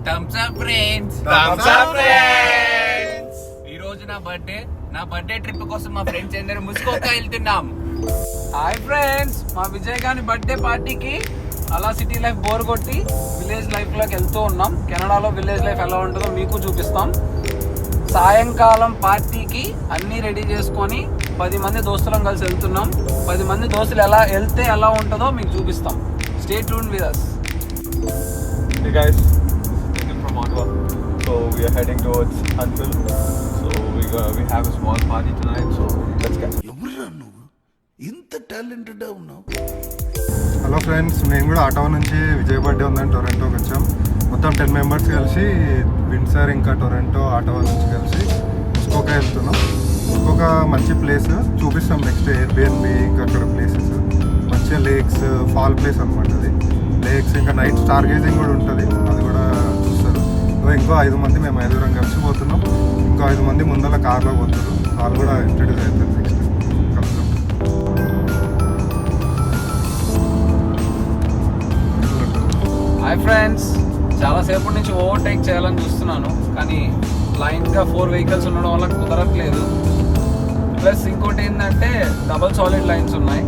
Thums up friends. ఈ రోజు నా బర్త్డే ట్రిప్ కోసం మా ఫ్రెండ్స్ అందరూ ముస్కోకా వెళ్తున్నాం. హాయ్ ఫ్రెండ్స్, మా విజయ్ గారి బర్త్డే పార్టీకి అలా సిటీ లైఫ్ బోర్ కొట్టి విలేజ్ లైఫ్ లోకి వెళ్తూ ఉన్నాం. కెనడాలో విలేజ్ లైఫ్ ఎలా ఉంటుందో మీకు చూపిస్తాం. సాయంకాలం పార్టీకి అన్ని రెడీ చేసుకొని 10 మంది దోస్తులం కలిసి వెళ్తున్నాం. 10 మంది దోస్తులు ఎలా ఉంటుందో మీకు చూపిస్తాం. Stay tune with us. Hey guys, this is Nikhil from Ottawa. So we are heading towards Huntsville. So we have a small party tonight. So let's get. ఎవరురా నువ్వు ఇంత టాలెంటెడ్ ఉన్నావు? హలో ఫ్రెండ్స్, మేము కూడా ఆటో నుంచి Vijay birthday ఉందని టొరంటోకి వచ్చాం. మొత్తం 10 మెంబర్స్ కలిసి విండ్సర్ ఇంకా టొరంటో ఆటో నుంచి కలిసి ముస్కోకా వెళ్తున్నాం. ముస్కోకా మంచి ప్లేస్ చూపిస్తాం. నెక్స్ట్ ఎయిర్బిఎన్బి ఇంకా అక్కడ ప్లేసెస్ మంచిగా లేక్స్, ఫాల్ ప్లేస్ అనమాట. అది లేక్స్ ఇంకా నైట్ స్టార్ గేజింగ్ కూడా ఉంటుంది, అది కూడా చూస్తారు. ఇంకో 5 మంది మేము 5 కలిసి పోతున్నాం. ఇంకో 5 మంది ముందర కార్లో పోతారు. వాళ్ళు కూడా ఇంట్రడ్యూస్ అవుతారు. నెక్స్ట్ కలుద్దాం. హాయ్ ఫ్రెండ్స్, చాలాసేపటి నుంచి ఓవర్టేక్ చేయాలని చూస్తున్నాను, కానీ లైన్గా 4 వెహికల్స్ ఉండడం వల్ల కుదరట్లేదు. ప్లస్ ఇంకోటి ఏంటంటే డబల్ సాలిడ్ లైన్స్ ఉన్నాయి.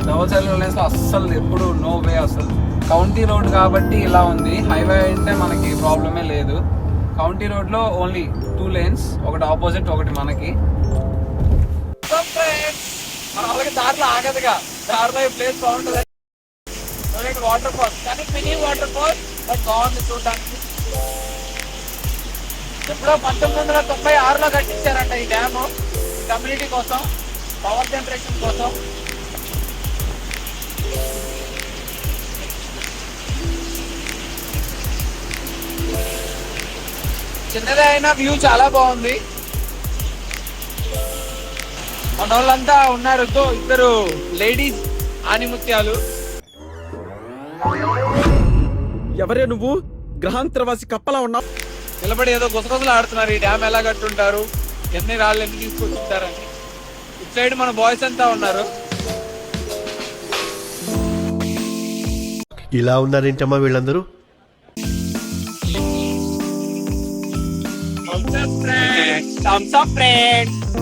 డబల్ సాలిడ్ లైన్స్లో అస్సలు ఎప్పుడు నో వే. అసలు కౌంటీ రోడ్ కాబట్టి ఇలా ఉంది. హైవే అంటే మనకి ప్రాబ్లమే లేదు. కౌంటీ రోడ్లో ఓన్లీ 2 lanes, ఒకటి ఆపోజిట్ ఒకటి మనకి. మన వాళ్ళకి దారిలో ఆగదుగా, దారిలో ఈ ప్లేస్ బాగుంటుంది. వాటర్ ఫాల్, కానీ మినీ వాటర్ ఫాల్ బట్ బాగుంది చూడడానికి. ఎప్పుడో 1996లో కట్టించారంట ఈ డ్యామ్. కమ్యూనిటీ కోసం, పవర్ జనరేషన్ కోసం. చిన్నదే అయినా వ్యూ చాలా బాగుంది. మన వాళ్ళంతా ఉన్నారు, ఇద్దరు లేడీస్ ఆనిముత్యాలు. ఎవరే నువ్వు? గ్రహాంతరవాసి కప్పలా ఉన్నావు. నిలబడి ఏదో గుసగుసలు ఆడుతున్నారు. ఈ డ్యామ్ ఎలా కట్టుంటారు, ఎన్ని రాళ్ళు ఎన్ని తీసుకొచ్చుంటారని. ఇటు సైడ్ మన బాయ్స్ అంతా ఉన్నారు. ఇలా ఉన్నారేంటమ్మా వీళ్ళందరూ?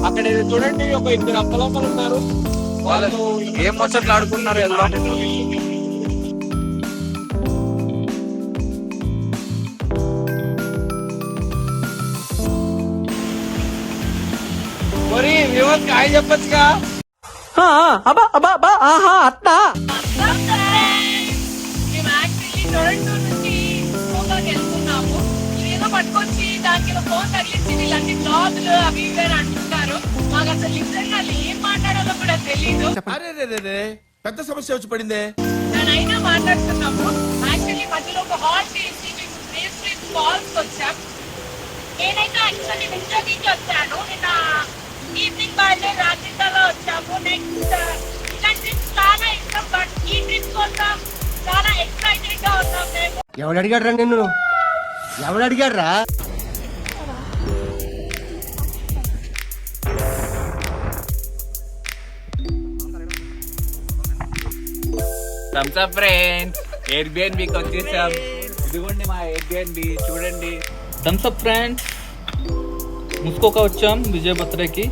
అక్కడ చూడండి, ఒక 2 అప్పలమ్మలు ఉన్నారు. వాళ్ళు ఏం ముచ్చట్లు ఆడుకుంటున్నారు. వెళ్దాం. మరి వ్యూవర్స్ హాయ్ చెప్పొచ్చుగా. అత్తా పట్టుకొచ్చి దానికి ఫోన్ తగిలించి వీళ్ళన్ని బ్లాగులు అవి ఇవి అని అంటున్నారు. మాకు అసలు నిజంగా ఏం మాట్లాడాలో కూడా తెలీదు. పెద్ద సమస్య వచ్చి పడిందే. దానైనా మాట్లాడుతున్నాము. యాక్చువల్లీ మధ్యలో ఒక హాల్ చేసి మేము ఫాల్స్ వచ్చాం. నేనైతే యాక్చువల్లీ వింటర్కి వచ్చాను. నిన్న ఈవినింగ్ బయలుదేరి రాత్రికల్లా వచ్చాము. నెక్స్ట్ ఇలాంటి ట్రిప్స్ చాలా ఇష్టం, బట్ ఈ ట్రిప్ కోసం చాలా ఎక్సైటెడ్ గా ఉన్నాం మేము. ఎవడు అడిగాడు నిన్ను? ఎవడు అడిగాడు రా? థమ్స్ అప్ ఫ్రెండ్స్, ఎయిర్బిఎన్బికి వచ్చేసాం. ఇదిగోండి మా ఎయిర్బిఎన్బి, చూడండి. థమ్స్ అప్ ఫ్రెండ్స్, ముస్కోకా వచ్చాం విజయ్ బర్త్డేకి.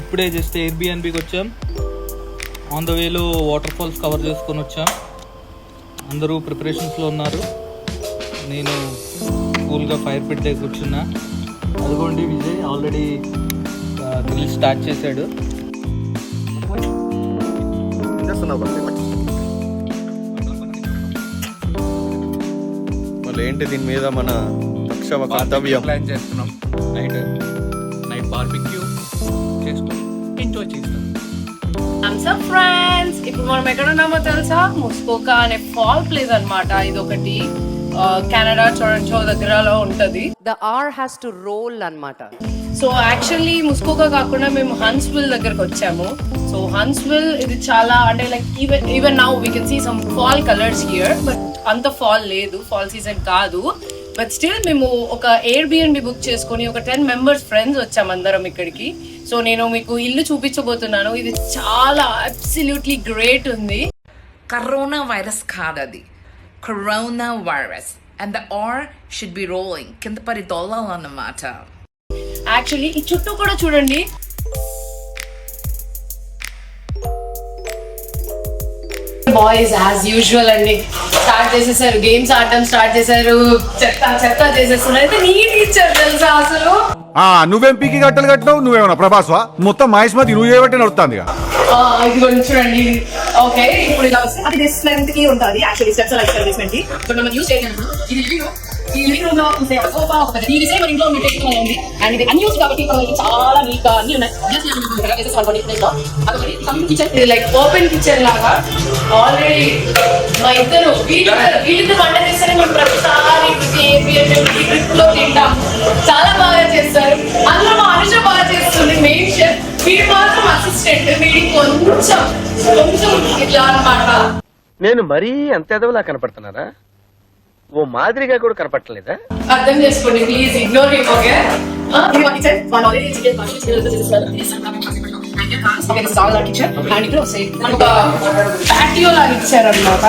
ఇప్పుడే జస్ట్ ఎయిర్బిఎన్బికి వచ్చాం. ఆన్ ద వేలో వాటర్ ఫాల్స్ కవర్ చేసుకొని వచ్చాం. అందరూ ప్రిపరేషన్స్లో ఉన్నారు. నేను కూల్గా ఫైర్ పిట్ దగ్గర కూర్చున్నా. అదిగోండి విజయ్ ఆల్రెడీ గ్రిల్ స్టార్ట్ చేశాడు. మళ్ళీ ఏంటి దీని మీద మన తక్షవ కర్తవ్యం ప్లాన్ చేస్తున్నాం. నైట్ బార్బిక్యూ చేసుకొని ఎంజాయ్ చేస్తాం. ఫ్రెండ్స్, ఇప్పుడు మనం ఎక్కడ ఉన్నామో తెలుసా? ముస్కోకా అనే ఫాల్ ప్లేస్ అన్నమాట. ఇది ఒకటి కెనడా టొరంటో దగ్గరలో ఉంటది. The R has to roll అన్నమాట. సో యాక్చువల్లీ ముస్కోకా కాకుండా మేము హన్స్విల్ దగ్గరకు వచ్చాము. సో హన్స్విల్ ఇది చాలా అంటే like even now we can see some fall colours here, but అంత ఫాల్ లేదు, ఫాల్ సీజన్ కాదు. బట్ స్టిల్ మేము ఒక ఎయిర్బిఎన్బి బుక్ చేసుకొని ఒక 10 members ఫ్రెండ్స్ వచ్చాం అందరం ఇక్కడికి. సో నేను మీకు ఇల్లు చూపించబోతున్నాను. ఇది చాలా అబ్సల్యూట్లీ గ్రేట్ ఉంది. కరోనా వైరస్ కాదు, అది corona virus. and the R should be rolling. కింద పడి దొల్లాలన్నమాట. యాక్చువల్లీ ఈ చుట్టూ కూడా చూడండి. బాయ్స్ యాజ్ యూజువల్ అండి స్టార్ట్ చేసేసారు, గేమ్స్ ఆడటం స్టార్ట్ చేశారు, చెత్త చేసేస్తున్నారు. అయితే నీట్ ఇచ్చారు తెలుసా అసలు. నువ్వేం పీకి గట్టలు కట్టినావు, నువ్వేమన్నా ప్రభాస్వా? మొత్తం మహేష్మతి నువ్వు చేయబట్టి నడుస్తుంది. ఇది కొంచెం చూడండి. ఓకే, ఇప్పుడు ఇలా వస్తే అది దిస్ లెంత్ కి ఉంటుంది. యాక్చువల్లీ స్టెప్స్ లైక్ సర్వీస్మెంట్ కి బట్ మనం యూస్ చేయలేము. ఇది ఈ లివింగ్ రూమ్ లో సోఫా ఒకటి, ఈ డిజైన్ మన ఇంట్లో ఉన్న టెక్నికల్ ఉంది అండ్ ఇది అన్యూస్ కాబట్టి చాలా నీట్ గా అన్ని ఉన్నాయి. ఇది లైక్ ఓపెన్ కిచెన్ లాగా ఆల్రెడీ మా ఇద్దరు వీళ్ళిద్దరు వంట చేస్తేనే మనం ప్రతిసారి ట్రిప్ లో తింటాం. చాలా బాగా చేస్తారు. అందులో మా అనుష బాగా చేస్తుంది మెయిన్ షెఫ్. వీడు మాత్రం అసిస్టెంట్. వీడికి కొంచెం ఇట్లా అన్నమాట. నేను మరీ అంత ఎదవలా కనపడుతున్నారా? ఓ మాదిరిగా కూడా కనపడలేదా? అర్థం చేసుకోండి please, ignore him. Okay, patio లాగా ఇచ్చారన్నమాట.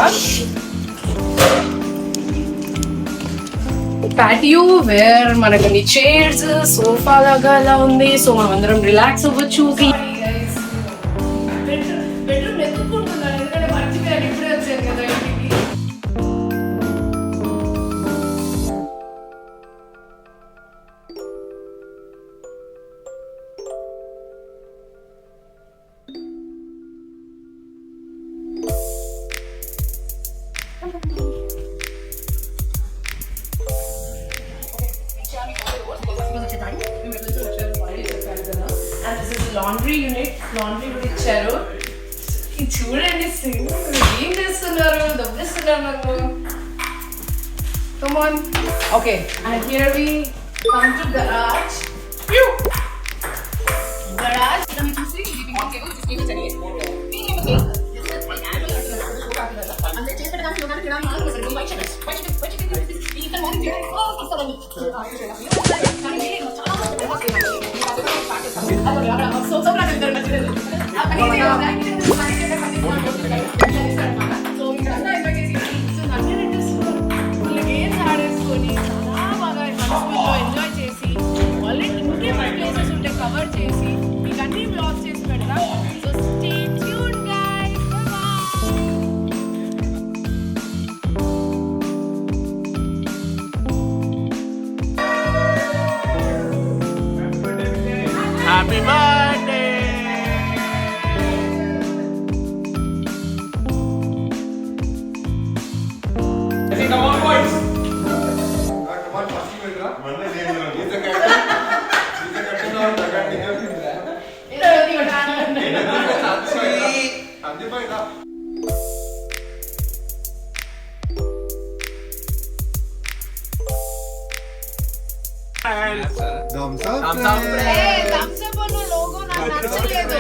ప్యాటియో వేర్ మనకి చైర్స్ సోఫా లాగా అలా ఉంది. సో మనం అందరం రిలాక్స్ అవ్వచ్చు. బెడ్రూమ్ ఎత్తుకుంటున్నాను ఎందుకంటే మర్చిపోయాను, ఇప్పుడే వచ్చాను కదా ఇంటికి. లాండ్రీ యూనిట్, లాండ్రీ కూడా ఇచ్చారు. ఇది చూడండి, ఏం చేస్తున్నారు, దబ్బిస్తున్నారు నాకు. Come on. Okay, and here we come to garage. Garage. Enjoy చేసి ఆల్రెడీ ఇంకేమైనా ప్లేసెస్ ఉంటే కవర్ చేసి మీకు అన్ని బ్లాగ్స్ చేసి పెడతా. So stay tune guys. Happy birthday. Thumbs up. Thumbs up అన్న లోగో నాకు నచ్చలేదు.